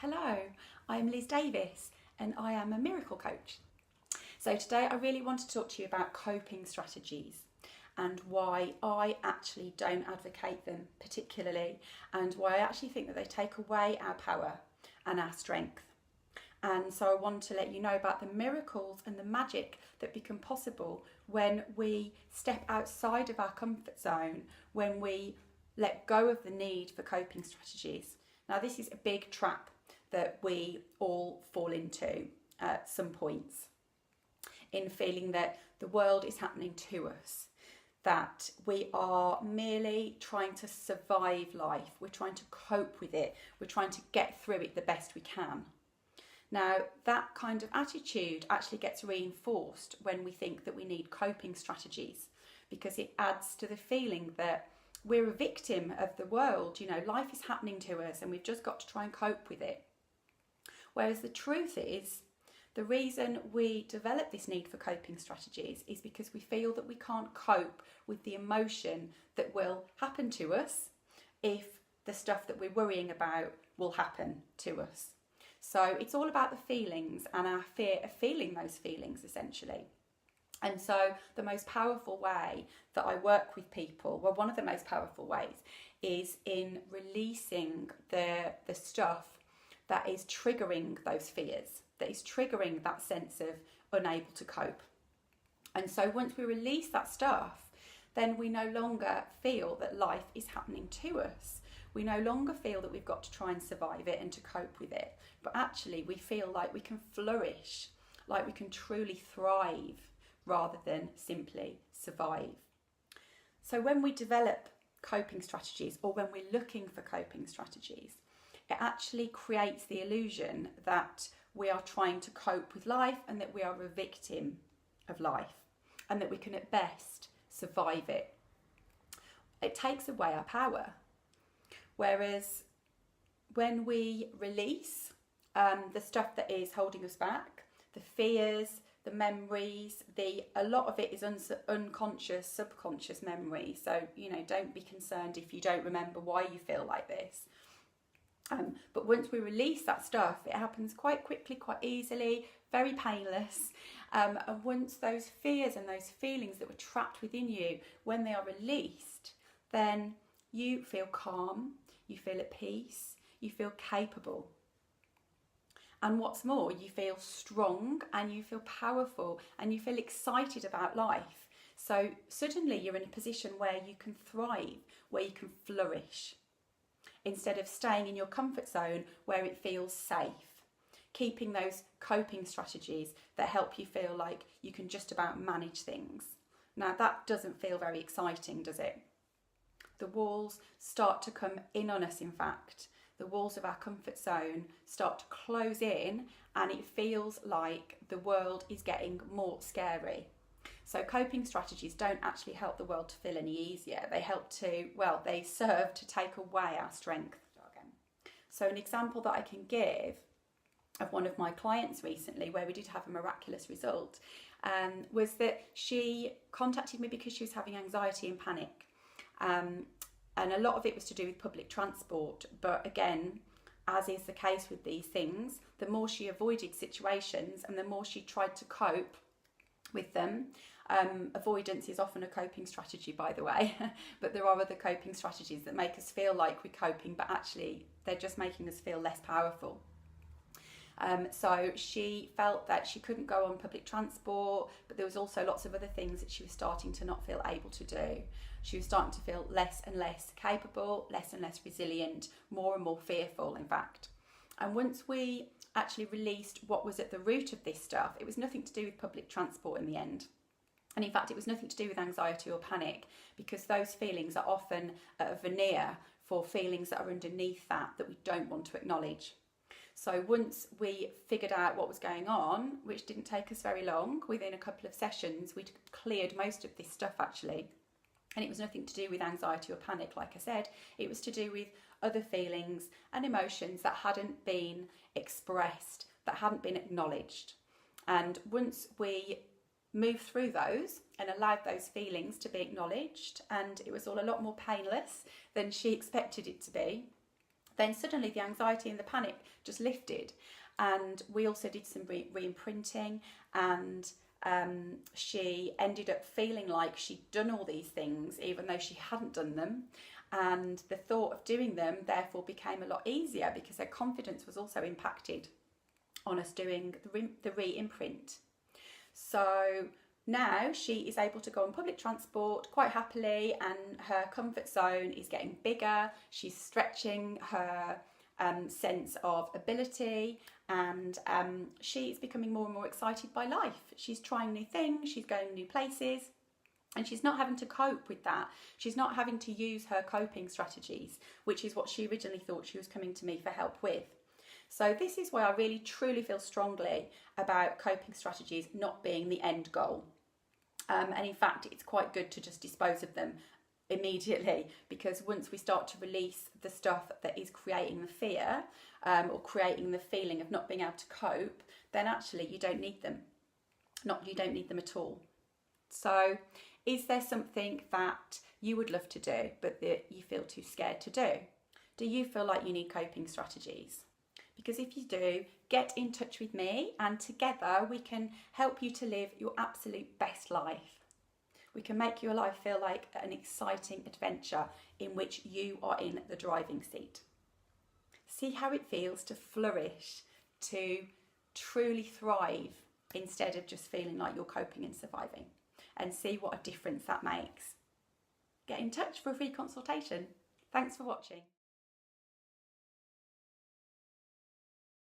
Hello, I'm Liz Davis and I am a miracle coach. So today I really want to talk to you about coping strategies and why I actually don't advocate them particularly, and why I actually think that they take away our power and our strength. And so I want to let you know about the miracles and the magic that become possible when we step outside of our comfort zone, when we let go of the need for coping strategies. Now, this is a big trap that we all fall into at some points, in feeling that the world is happening to us, that we are merely trying to survive life, we're trying to cope with it, we're trying to get through it the best we can. Now, that kind of attitude actually gets reinforced when we think that we need coping strategies, because it adds to the feeling that we're a victim of the world. Life is happening to us and we've just got to try and cope with it. Whereas the truth is, the reason we develop this need for coping strategies is because we feel that we can't cope with the emotion that will happen to us if the stuff that we're worrying about will happen to us. So it's all about the feelings and our fear of feeling those feelings, essentially. And so the most powerful way that I work with people, well, one of the most powerful ways, is in releasing the stuff that is triggering those fears, that is triggering that sense of unable to cope. And so once we release that stuff, then we no longer feel that life is happening to us. We no longer feel that we've got to try and survive it and to cope with it, but actually we feel like we can flourish, like we can truly thrive rather than simply survive. So when we develop coping strategies, or when we're looking for coping strategies, it actually creates the illusion that we are trying to cope with life and that we are a victim of life and that we can at best survive it. It takes away our power. Whereas when we release the stuff that is holding us back, the fears, the memories, a lot of it is unconscious, subconscious memory. So, don't be concerned if you don't remember why you feel like this. But once we release that stuff, it happens quite quickly, quite easily, very painless. And once those fears and those feelings that were trapped within you, when they are released, then you feel calm, you feel at peace, you feel capable. And what's more, you feel strong and you feel powerful and you feel excited about life. So suddenly you're in a position where you can thrive, where you can flourish, instead of staying in your comfort zone where it feels safe, keeping those coping strategies that help you feel like you can just about manage things. Now, that doesn't feel very exciting, does it? The walls start to come in on us, in fact. The walls of our comfort zone start to close in and it feels like the world is getting more scary. So coping strategies don't actually help the world to feel any easier. They serve to take away our strength. So an example that I can give of one of my clients recently, where we did have a miraculous result, was that she contacted me because she was having anxiety and panic. And a lot of it was to do with public transport. But again, as is the case with these things, the more she avoided situations and the more she tried to cope with them. Avoidance is often a coping strategy, by the way, but there are other coping strategies that make us feel like we're coping, but actually they're just making us feel less powerful. So she felt that she couldn't go on public transport, but there was also lots of other things that she was starting to not feel able to do. She was starting to feel less and less capable, less and less resilient, more and more fearful, in fact. And once we actually released what was at the root of this stuff, it was nothing to do with public transport in the end. And in fact, it was nothing to do with anxiety or panic, because those feelings are often a veneer for feelings that are underneath that we don't want to acknowledge. So once we figured out what was going on, which didn't take us very long, within a couple of sessions, we'd cleared most of this stuff actually. And it was nothing to do with anxiety or panic, like I said. It was to do with other feelings and emotions that hadn't been expressed, that hadn't been acknowledged. And once we moved through those and allowed those feelings to be acknowledged, and it was all a lot more painless than she expected it to be, then suddenly the anxiety and the panic just lifted. And we also did some re-imprinting, and she ended up feeling like she'd done all these things even though she hadn't done them, and the thought of doing them therefore became a lot easier because her confidence was also impacted on us doing the re-imprint. So now she is able to go on public transport quite happily, and her comfort zone is getting bigger. She's stretching her sense of ability, and she is becoming more and more excited by life. She's trying new things, she's going new places, and she's not having to cope with that. She's not having to use her coping strategies, which is what she originally thought she was coming to me for help with. So this is why I really truly feel strongly about coping strategies not being the end goal. And in fact, it's quite good to just dispose of them immediately, because once we start to release the stuff that is creating the fear or creating the feeling of not being able to cope, then actually you don't need them. You don't need them at all. So is there something that you would love to do but that you feel too scared to do? Do you feel like you need coping strategies? Because if you do, get in touch with me, and together we can help you to live your absolute best life. We can make your life feel like an exciting adventure in which you are in the driving seat. See how it feels to flourish, to truly thrive, instead of just feeling like you're coping and surviving, and see what a difference that makes. Get in touch for a free consultation. Thanks for watching.